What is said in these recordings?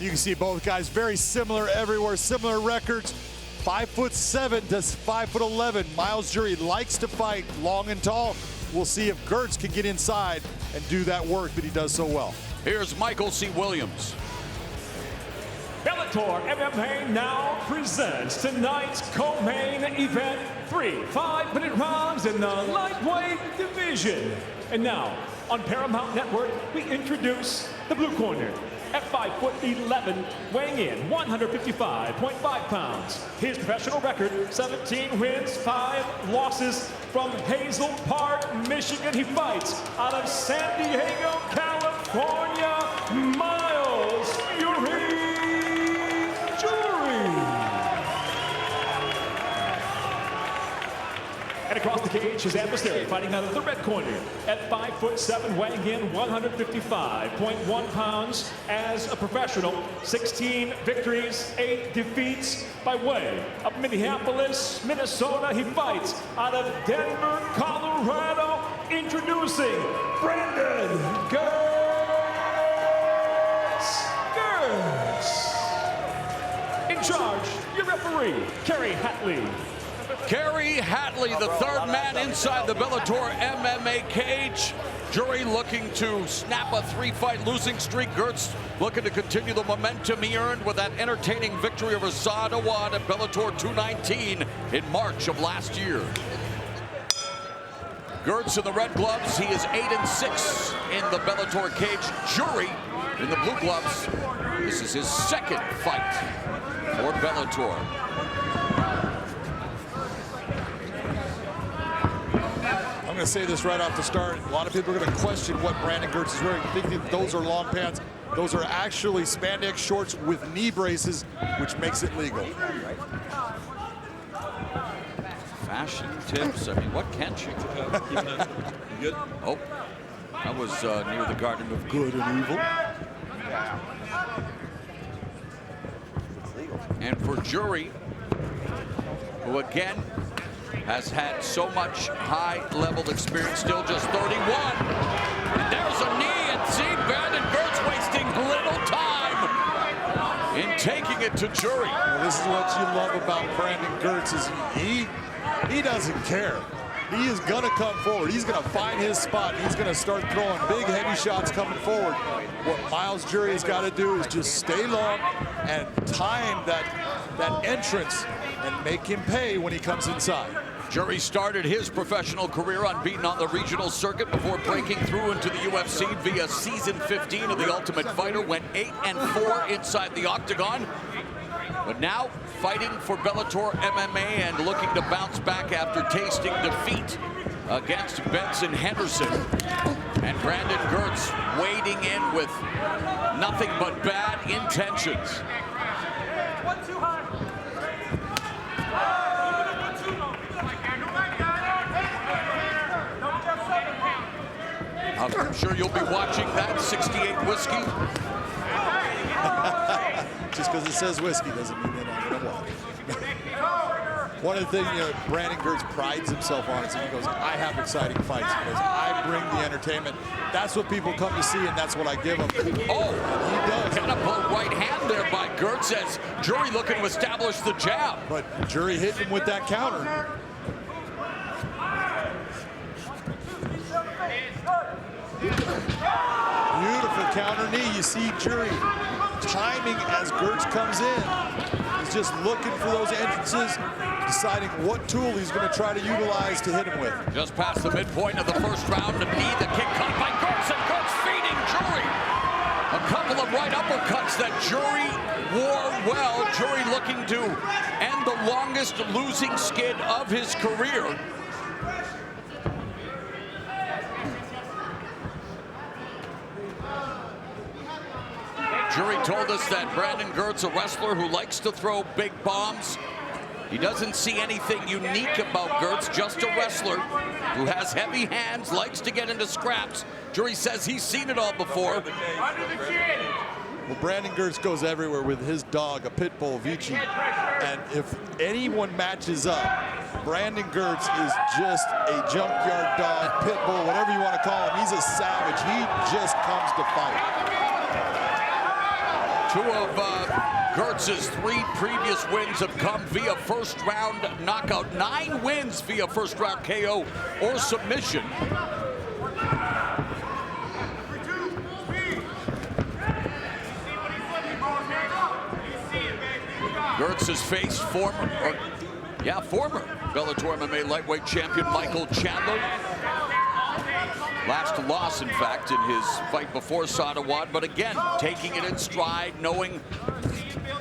You can see both guys very similar everywhere, similar records. 5'7" to 5'11". Myles Jury likes to fight long and tall. We'll see if Girtz can get inside and do that work that he does so well. Here's Michael C. Williams. Bellator MMA now presents tonight's co-main event. 3 5-minute rounds in the lightweight division. And now, on Paramount Network, we introduce the blue corner. At 5'11", weighing in 155.5 pounds. His professional record, 17 wins, 5 losses. From Hazel Park, Michigan, he fights out of San Diego, California, Myles Jury. And across the cage, his adversary fighting out of the red corner at 5'7", weighing in 155.1 pounds. As a professional, 16 victories, 8 defeats. By way of Minneapolis, Minnesota, he fights out of Denver, Colorado. Introducing Brandon Girtz. In charge, your referee, Kerry Hatley. Kerry Hatley, the third man inside the Bellator MMA cage. Jury looking to snap a 3-fight losing streak. Girtz looking to continue the momentum he earned with that entertaining victory over Saad Awad at Bellator 219 in March of last year. Girtz in the red gloves, he is 8-6 in the Bellator cage. Jury in the blue gloves. This is his second fight for Bellator. I'm going to say this right off the start. A lot of people are going to question what Brandon Girtz is wearing, thinking those are long pants. Those are actually spandex shorts with knee braces, which makes it legal. Fashion tips. I mean, what can't you? Good. Oh, that was near the Garden of Good and Evil. And for Jury, who again has had so much high-level experience, still just 31. And there's a knee, and see Brandon Girtz wasting little time in taking it to Jury. Well, this is what you love about Brandon Girtz is he doesn't care. He is going to come forward. He's going to find his spot. He's going to start throwing big, heavy shots coming forward. What Myles Jury has got to do is just stay long and time that entrance and make him pay when he comes inside. Jury started his professional career unbeaten on the regional circuit before breaking through into the UFC via season 15 of The Ultimate Fighter. Went 8-4 inside the octagon. But now fighting for Bellator MMA and looking to bounce back after tasting defeat against Benson Henderson. And Brandon Girtz wading in with nothing but bad intentions. I'm sure you'll be watching that 68 whiskey. Just because it says whiskey doesn't mean that I'm going to watch. One of the things Brandon Girtz prides himself on is he goes, I have exciting fights. He goes, I bring the entertainment. That's what people come to see, and that's what I give them. Oh, and he does. Catapult right hand there by Girtz as Jury looking to establish the jab. But Jury hit him with that counter. Beautiful counter knee. You see Jury timing as Girtz comes in. He's just looking for those entrances, deciding what tool he's going to try to utilize to hit him with. Just past the midpoint of the first round, the knee, the kick caught by Girtz, and Girtz feeding Jury. A couple of right uppercuts that Jury wore well. Jury looking to end the longest losing skid of his career. Jury told us that Brandon Girtz, a wrestler who likes to throw big bombs. He doesn't see anything unique about Girtz, just a wrestler who has heavy hands, likes to get into scraps. Jury says he's seen it all before. Well, Brandon Girtz goes everywhere with his dog, a pit bull, Vici. And if anyone matches up, Brandon Girtz is just a junkyard dog, pit bull, whatever you want to call him. He's a savage. He just comes to fight. Two of Girtz's 3 previous wins have come via first-round knockout. 9 wins via first-round KO or submission. Girtz has faced former Bellator MMA lightweight champion Michael Chandler. Last loss, in fact, in his fight before Sadawad, but again, taking it in stride, knowing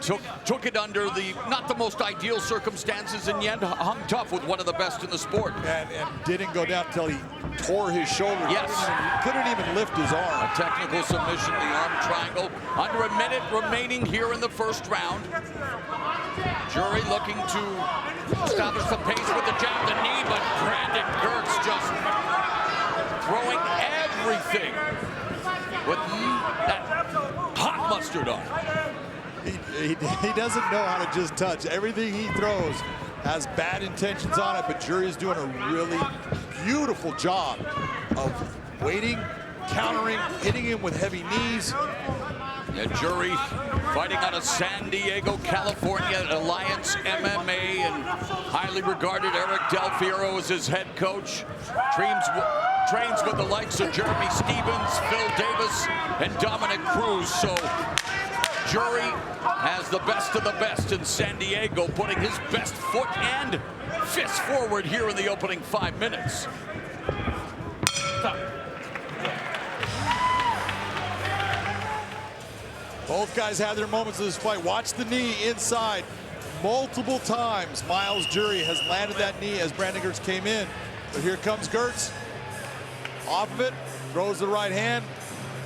took it under not the most ideal circumstances, and yet hung tough with one of the best in the sport. And didn't go down until he tore his shoulder. Yes. Couldn't even lift his arm. A technical submission, the arm triangle. Under a minute remaining here in the first round. Jury looking to establish the pace with the jab, the knee, but Brandon Girtz just throwing everything with that hot mustard on. He doesn't know how to just touch. Everything he throws has bad intentions on it, but Jury is doing a really beautiful job of waiting, countering, hitting him with heavy knees. Yeah, Jury fighting out of San Diego, California, Alliance MMA, and highly regarded Eric Del Fierro is his head coach. Trains with the likes of Jeremy Stevens, Phil Davis, and Dominic Cruz. So Jury has the best of the best in San Diego, putting his best foot and fist forward here in the opening 5 minutes. Both guys had their moments of this fight. Watch the knee inside multiple times. Myles Jury has landed that knee as Brandon Girtz came in. But here comes Girtz. Off of it, throws the right hand,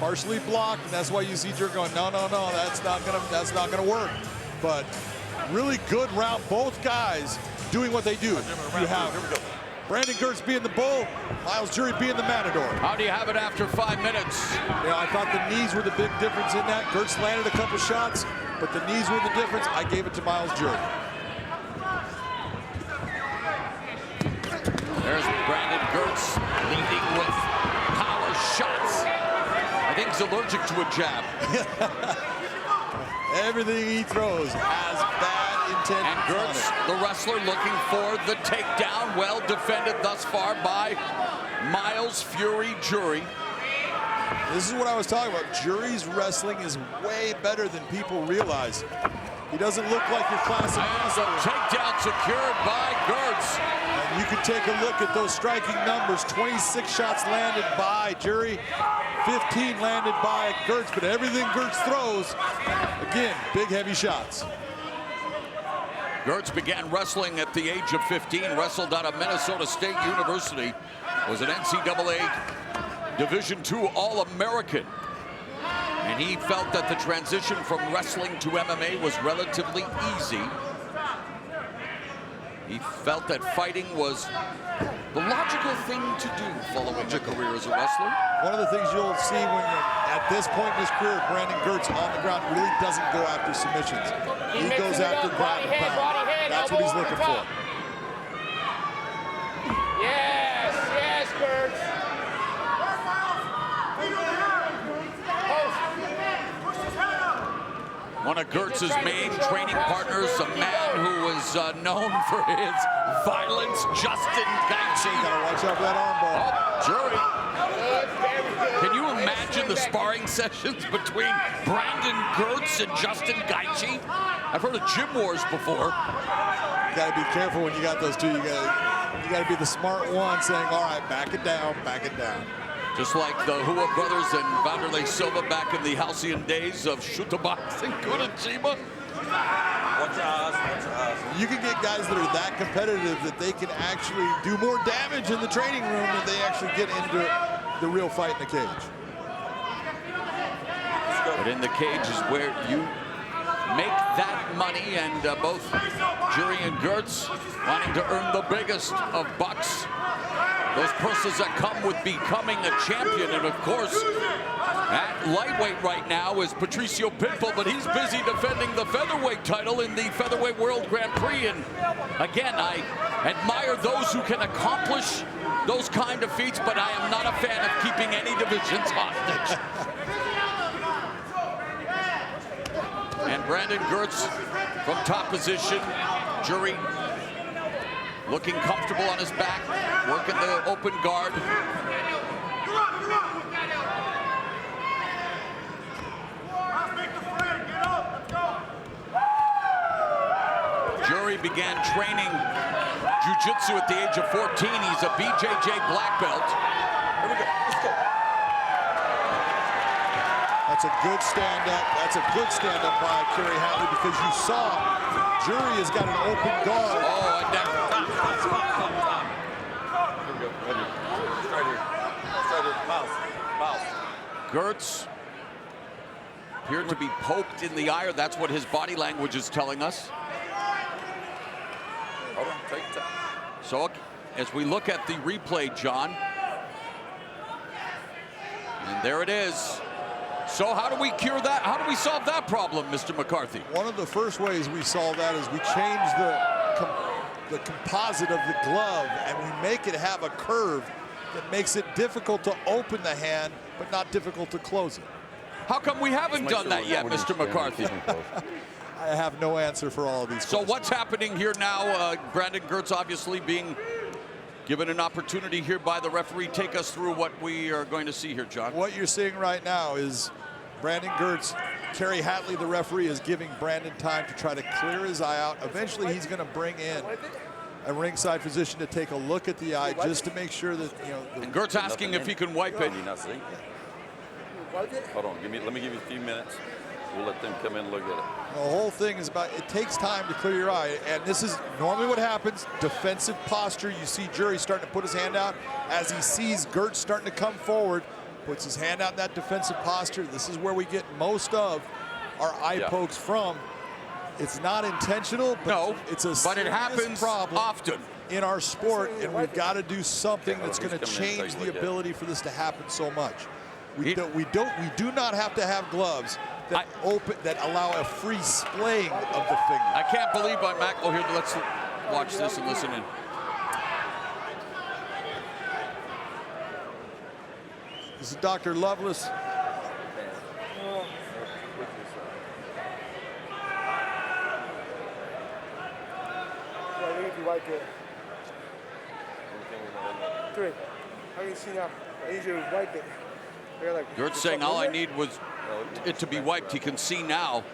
partially blocked, and that's why you see Jury going, no, that's not gonna work. But really good round, both guys doing what they do. You have Brandon Girtz being the bull, Myles Jury being the matador. How do you have it after 5 minutes? Yeah, I thought the knees were the big difference in that. Girtz landed a couple shots, but the knees were the difference. I gave it to Myles Jury. There's Brandon Girtz leading with power shots. I think he's allergic to a jab. Everything he throws has bad intent. And Girtz, the wrestler, looking for the takedown. Well defended thus far by Myles Fury Jury. This is what I was talking about. Jury's wrestling is way better than people realize. He doesn't look like your classic wrestler. Takedown secured by Girtz. And you can take a look at those striking numbers. 26 shots landed by Jury, 15 landed by Girtz, but everything Girtz throws, again, big heavy shots. Girtz began wrestling at the age of 15, wrestled out of Minnesota State University, was an NCAA Division II All-American. And he felt that the transition from wrestling to MMA was relatively easy. He felt that fighting was the logical thing to do following a career as a wrestler. One of the things you'll see when you're at this point in his career, Brandon Girtz on the ground really doesn't go after submissions. He goes after ground and pound. That's what he's looking for. Yes, Girtz. One of Girtz's main training partners, a man who was known for his violence, Justin Gaethje. Gotta watch out for that arm bar. Jury. Can you imagine the sparring sessions between Brandon Girtz and Justin Gaethje? I've heard of gym wars before. You gotta be careful when you got those two. You gotta be the smart one saying, all right, back it down, back it down. Just like the Hua brothers and Vanderlei Silva back in the halcyon days of Shooter boxing, Curitiba. You can get guys that are that competitive that they can actually do more damage in the training room than they actually get into the real fight in the cage. But in the cage is where you make that money, and both Jury and Girtz wanting to earn the biggest of bucks. Those purses that come with becoming a champion. And of course, at lightweight right now is Patricio Pitbull, but he's busy defending the featherweight title in the Featherweight World Grand Prix. And again, I admire those who can accomplish those kind of feats, but I am not a fan of keeping any divisions hostage. And Brandon Girtz from top position. Jury looking comfortable on his back, working the open guard. Jury began training Jiu-Jitsu at the age of 14. He's a BJJ black belt. Here we go. Let's go. That's a good stand-up. That's a good stand-up by Kerry Hatley, because you saw Jury has got an open guard. Oh, and then Here we go. Right here. Right here. Right here. Myles. Girtz appeared to be poked in the eye. That's what his body language is telling us. Hold on. Take your time. So as we look at the replay, John, and there it is. So how do we cure that? How do we solve that problem, Mr. McCarthy? One of the first ways we solve that is we change the composite of the glove, and we make it have a curve that makes it difficult to open the hand, but not difficult to close it. How come we haven't done that yet, Mr. McCarthy? I have no answer for all of these So questions. what's happening here now? Brandon Girtz obviously being given an opportunity here by the referee. Take us through what we are going to see here, John. What you're seeing right now is Brandon Girtz, Kerry Hatley, the referee, is giving Brandon time to try to clear his eye out. Eventually, he's going to bring in a ringside physician to take a look at the eye just to make sure that, you know. And Girtz asking if he can wipe it. Can you not see? Hold on. Let me give you a few minutes. We'll let them come in and look at it. The whole thing is about, it takes time to clear your eye, and this is normally what happens. Defensive posture. You see Jury starting to put his hand out as he sees Girtz starting to come forward, puts his hand out in that defensive posture. This is where we get most of our eye pokes from. It's not intentional, but it's a but it happens problem often in our sport, and we've got to do something that's going to change the ability for this to happen so much. We do not have to have gloves that allow a free splaying of the finger. I can't believe I'm back. Oh, here, let's watch this and listen in. This is Dr. Lovelace. Girtz saying all I need was it to be wiped. He can see now.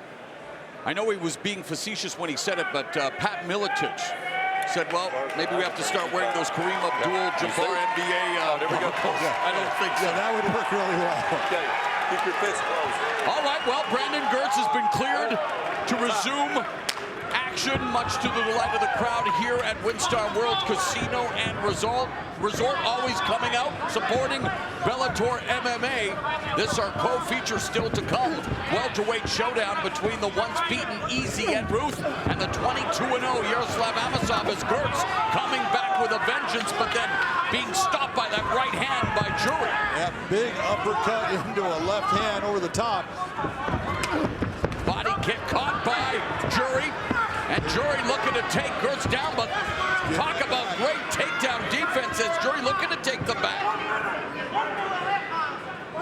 I know he was being facetious when he said it, but Pat Miletich said, well, maybe we have to start wearing those Kareem Abdul-Jabbar NBA. There we go. I don't think so. Yeah, that would work really well. Okay. Keep your fist closed. All right, well, Brandon Girtz has been cleared to resume action, much to the delight of the crowd here at Winstar World Casino and Resort, always coming out, supporting Bellator MMA. This our co-feature still to come. Welterweight showdown between the once beaten Easy Ed Ruth and the 22-0 Yaroslav Amosov, as Girtz coming back with a vengeance, but then being stopped by that right hand by Jury. That big uppercut into a left hand over the top. Body kick caught by Jury. And Jury looking to take Girtz down, but talk about great takedown defense as Jury looking to take the back.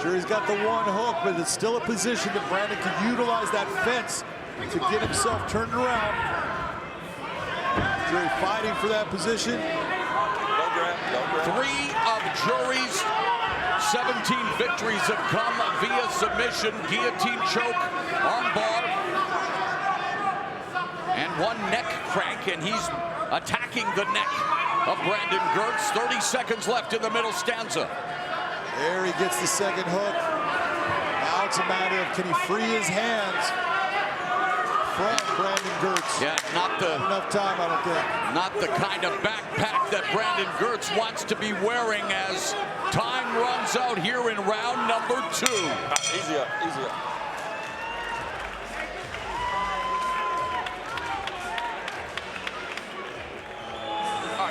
Jury's got the one hook, but it's still a position that Brandon can utilize that fence to get himself turned around. Jury fighting for that position. Don't grab. 3 of Jury's 17 victories have come via submission, guillotine choke, armbar, and 1 neck crank, and he's attacking the neck of Brandon Girtz. 30 seconds left in the middle stanza. There he gets the second hook. Now it's a matter of, can he free his hands from Brandon Girtz? Yeah, not enough time, I don't think. Not the kind of backpack that Brandon Girtz wants to be wearing as time runs out here in round number 2. Easy up, easy up.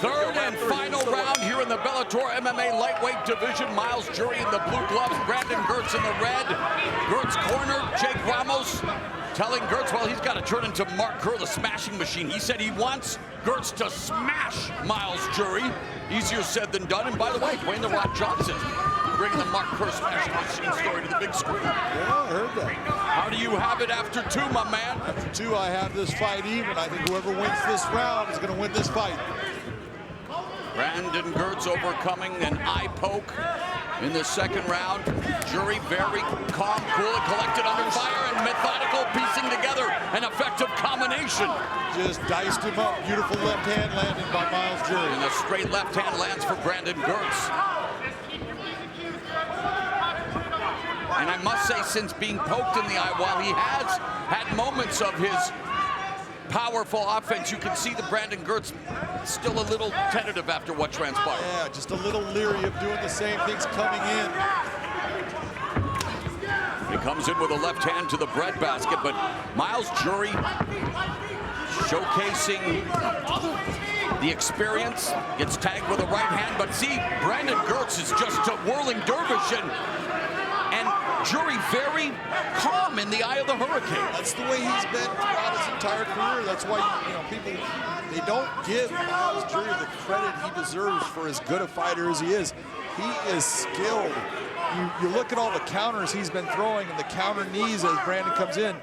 Third and final round here in the Bellator MMA lightweight division. Myles Jury in the blue gloves, Brandon Girtz in the red. Girtz corner, Jake Ramos telling Girtz, well, he's got to turn into Mark Kerr, the smashing machine. He said he wants Girtz to smash Myles Jury. Easier said than done. And by the way, Dwayne "The Rock" Johnson bringing the Mark Kerr Smash Machine story to the big screen. Yeah, I heard that. How do you have it after 2, my man? After 2, I have this fight even. I think whoever wins this round is going to win this fight. Brandon Girtz overcoming an eye poke in the second round. Jury very calm, cool, and collected under fire, and methodical, piecing together an effective combination. Just diced him up. Beautiful left hand landing by Myles Jury. And a straight left hand lands for Brandon Girtz. And I must say, since being poked in the eye, while he has had moments of his powerful offense, you can see that Brandon Girtz still a little tentative after what transpired. Yeah, just a little leery of doing the same things coming in. He comes in with a left hand to the breadbasket, but Myles Jury showcasing the experience, gets tagged with a right hand, but see, Brandon Girtz is just a whirling dervish, and Jury very calm in the eye of the hurricane. That's the way he's been throughout his entire career. That's why, people, they don't give Myles Jury the credit he deserves for as good a fighter as he is. He is skilled. You look at all the counters he's been throwing and the counter knees as Brandon comes in.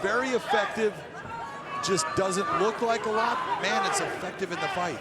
Very effective. Just doesn't look like a lot. Man, it's effective in the fight.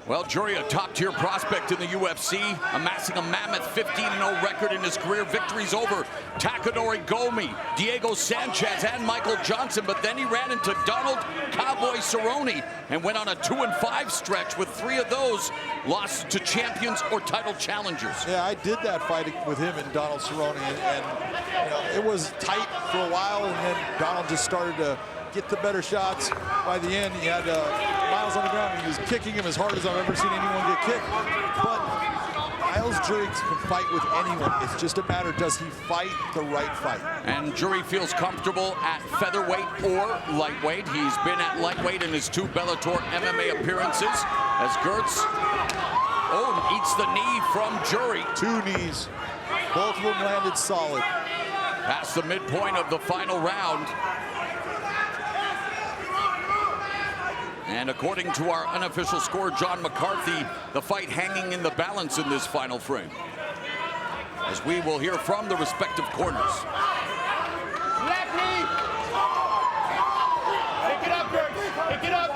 Well, Jury, a top-tier prospect in the UFC, amassing a mammoth 15-0 record in his career. Victories over Takadori Gomi, Diego Sanchez, and Michael Johnson, but then he ran into Donald Cowboy Cerrone and went on a 2-5 stretch, with 3 of those lost to champions or title challengers. Yeah, I did that fight with him and Donald Cerrone, and it was tight for a while, and then Donald just started to get the better shots. By the end, he had Myles on the ground, and he was kicking him as hard as I've ever seen anyone get kicked. But Myles Jury can fight with anyone. It's just a matter, does he fight the right fight? And Jury feels comfortable at featherweight or lightweight. He's been at lightweight in his 2 Bellator MMA appearances, as Girtz eats the knee from Jury. 2 knees. Both of them landed solid. Past the midpoint of the final round. And according to our unofficial scorer, John McCarthy, the fight hanging in the balance in this final frame, as we will hear from the respective corners. Left knee. Pick it up, Girtz. Pick it up.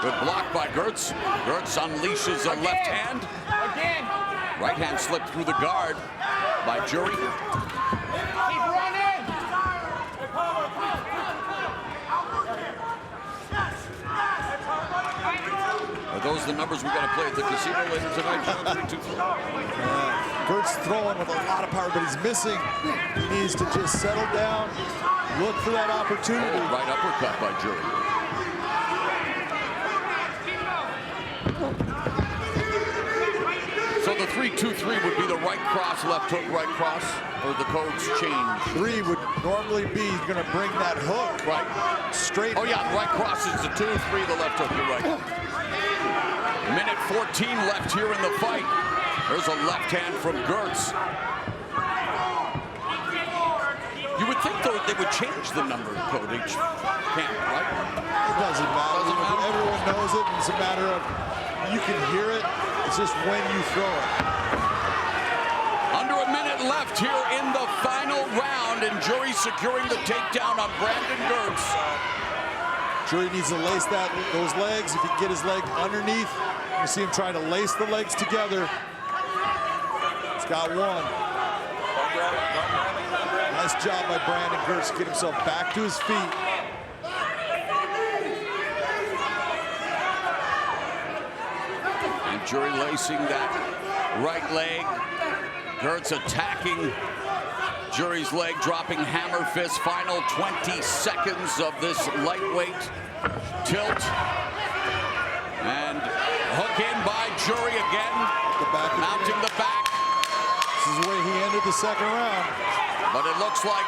Good block by Girtz. Girtz unleashes a left hand. Again. Right hand slipped through the guard by Jury. Keep running. Are those the numbers we got to play at the casino later tonight? Girtz throwing with a lot of power, but he's missing. He needs to just settle down, look for that opportunity. Right uppercut by Jury. So the 3-2-3 would be the right cross, left hook, right cross, or the codes change? 3 would normally be going to bring that hook straight. Oh yeah, the right cross is the 2-3, the left hook, you're right. Minute 14 left here in the fight. There's a left hand from Girtz. You would think, though, they would change the number code each camp, right? It doesn't matter. Everyone knows it. It's a matter of, you can hear it. It's just when you throw it. Under a minute left here in the final round, and Jury securing the takedown on Brandon Girtz. Jury needs to lace those legs. If he can get his leg underneath, you see him trying to lace the legs together. He's got one. Nice job by Brandon Girtz to get himself back to his feet. And Jury lacing that right leg. Girtz attacking Jury's leg, dropping hammer fist. Final 20 seconds of this lightweight tilt. And hook in by Jury again. Mounting the back. This is the way he ended the second round. But it looks like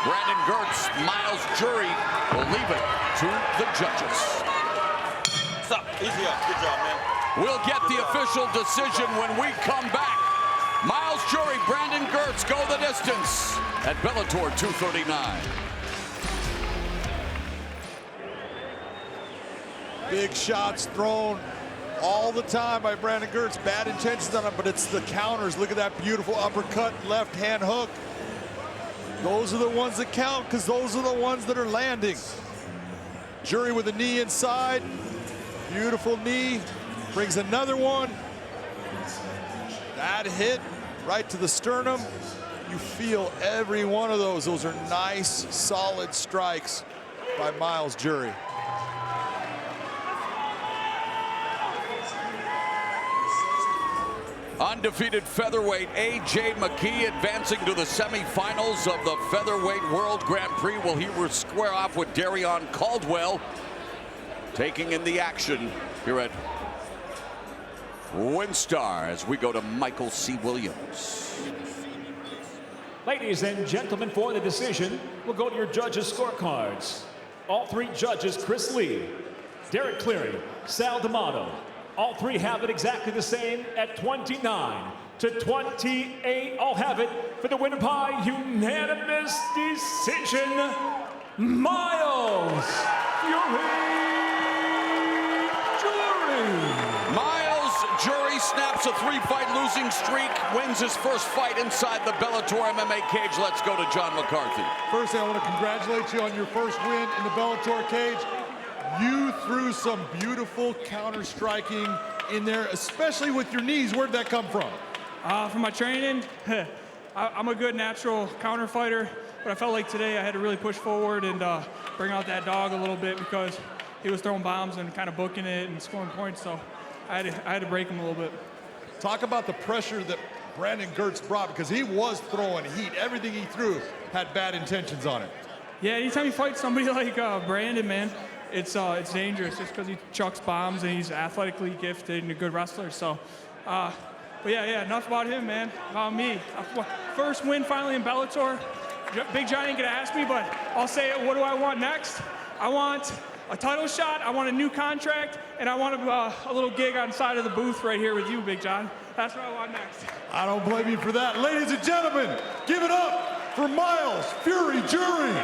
Brandon Girtz, Myles Jury will leave it to the judges. Stop. Easy up. Good job, man. We'll get the official decision when we come back. Myles Jury, Brandon Girtz go the distance at Bellator 239. Big shots thrown all the time by Brandon Girtz. Bad intentions on him, but it's the counters. Look at that beautiful uppercut, left hand hook. Those are the ones that count because those are the ones that are landing. Jury with a knee inside. Beautiful knee. Brings another one. That hit right to the sternum. You feel every one of those. Those are nice, solid strikes by Myles Jury. Undefeated featherweight A.J. McKee advancing to the semifinals of the Featherweight World Grand Prix. Well, he will square off with Darion Caldwell, taking in the action here at WinStar as we go to Michael C. Williams. Ladies and gentlemen, for the decision, we'll go to your judges' scorecards. All three judges, Chris Lee, Derek Cleary, Sal D'Amato. All three have it exactly the same at 29-28. I'll have it for the winner by unanimous decision, Myles Jury. Myles Jury snaps a 3-fight losing streak, wins his first fight inside the Bellator MMA cage. Let's go to John McCarthy. First, I want to congratulate you on your first win in the Bellator cage. You threw some beautiful counter striking in there, especially with your knees. Where'd that come from? From my training, I'm a good natural counter fighter, but I felt like today I had to really push forward and bring out that dog a little bit because he was throwing bombs and kind of booking it and scoring points, so I had to break him a little bit. Talk about the pressure that Brandon Girtz brought, because he was throwing heat. Everything he threw had bad intentions on it. Yeah, anytime you fight somebody like Brandon, man, it's dangerous just because he chucks bombs and he's athletically gifted and a good wrestler. So, but yeah, enough about him, man. About me. First win finally in Bellator. Big John ain't gonna ask me, but I'll say it. What do I want next? I want a title shot. I want a new contract, and I want a little gig on the side of the booth right here with you, Big John. That's what I want next. I don't blame you for that. Ladies and gentlemen, give it up for Myles Fury Jury.